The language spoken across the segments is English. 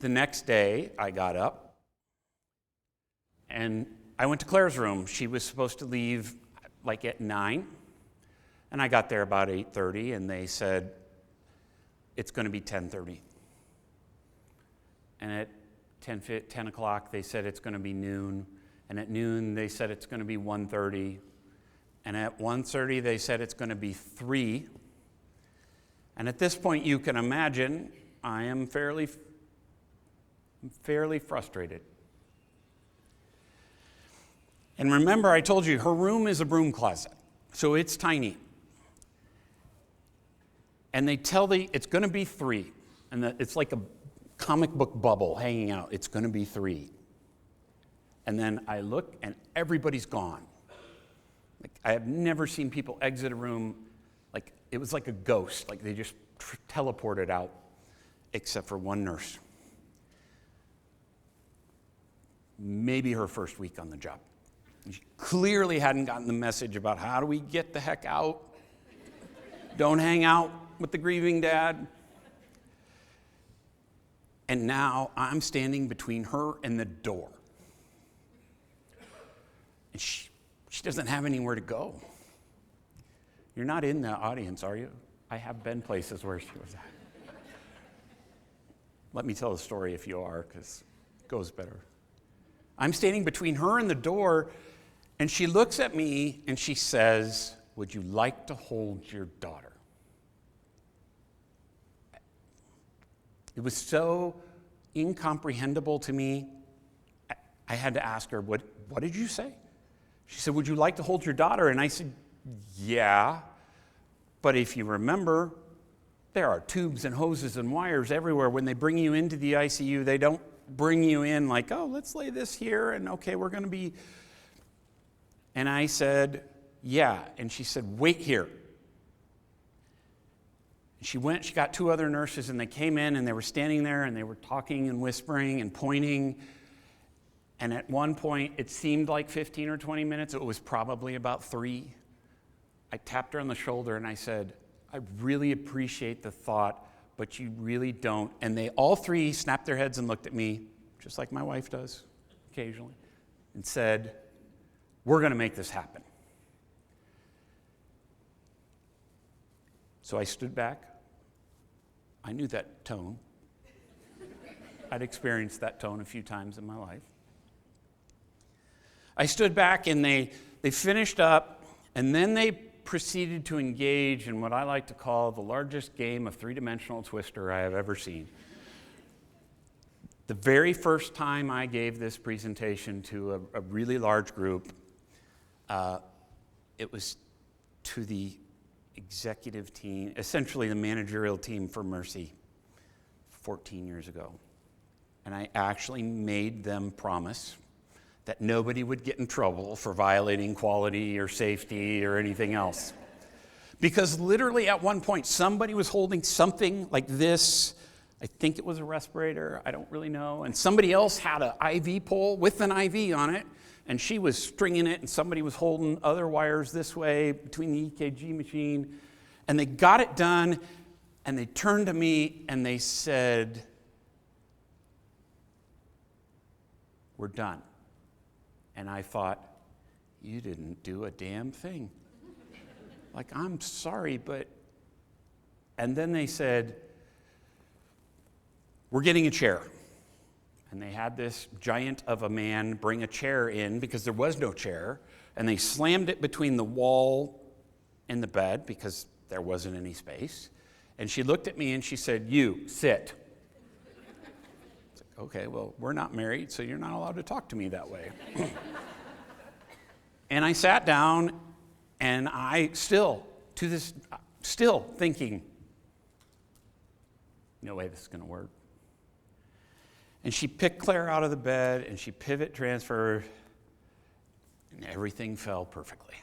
the next day, I got up, and I went to Claire's room. She was supposed to leave like at 9, and I got there about 8:30, and they said, it's going to be 10:30. And at 10 o'clock, they said it's going to be noon. And at noon, they said it's going to be 1:30. And at 1:30, they said it's going to be 3. And at this point, you can imagine, I am fairly frustrated. And remember, I told you, her room is a broom closet, so it's tiny. And they tell it's going to be 3. And it's like a comic book bubble hanging out. It's going to be 3. And then I look, and everybody's gone. Like, I have never seen people exit a room like it was like a ghost, like they just teleported out, except for one nurse. Maybe her first week on the job. She clearly hadn't gotten the message about how do we get the heck out? Don't hang out with the grieving dad. And now I'm standing between her and the door. And she doesn't have anywhere to go. You're not in the audience, are you? I have been places where she was at. Let me tell the story if you are, because it goes better. I'm standing between her and the door, and she looks at me and she says, "Would you like to hold your daughter?" It was so incomprehensible to me, I had to ask her, what did you say? She said, "Would you like to hold your daughter?" And I said, "Yeah, but if you remember, there are tubes and hoses and wires everywhere. When they bring you into the ICU, they don't bring you in like, oh, let's lay this here, and okay, we're going to be..." And I said, "Yeah." And she said, "Wait here." She went, she got 2 other nurses, and they came in, and they were standing there, and they were talking and whispering and pointing. And at one point, it seemed like 15 or 20 minutes. It was probably about 3. I tapped her on the shoulder, and I said, "I really appreciate the thought, but you really don't." And they all 3 snapped their heads and looked at me, just like my wife does occasionally, and said, "We're going to make this happen." So I stood back. I knew that tone. I'd experienced that tone a few times in my life. I stood back, and they finished up, and then they proceeded to engage in what I like to call the largest game of 3-dimensional Twister I have ever seen. The very first time I gave this presentation to a really large group, it was to the executive team, essentially the managerial team for Mercy 14 years ago. And I actually made them promise that nobody would get in trouble for violating quality or safety or anything else. Because literally at one point, somebody was holding something like this. I think it was a respirator, I don't really know. And somebody else had an IV pole with an IV on it, and she was stringing it, and somebody was holding other wires this way between the EKG machine. And they got it done, and they turned to me, and they said, "We're done." And I thought, you didn't do a damn thing. Like, I'm sorry, but... And then they said, "We're getting a chair." And they had this giant of a man bring a chair in because there was no chair. And they slammed it between the wall and the bed because there wasn't any space. And she looked at me and she said, "You, sit." Okay, well, we're not married, so you're not allowed to talk to me that way. And I sat down, and I still thinking, no way this is going to work. And she picked Claire out of the bed, and she pivot transferred, and everything fell perfectly.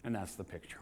And that's the picture.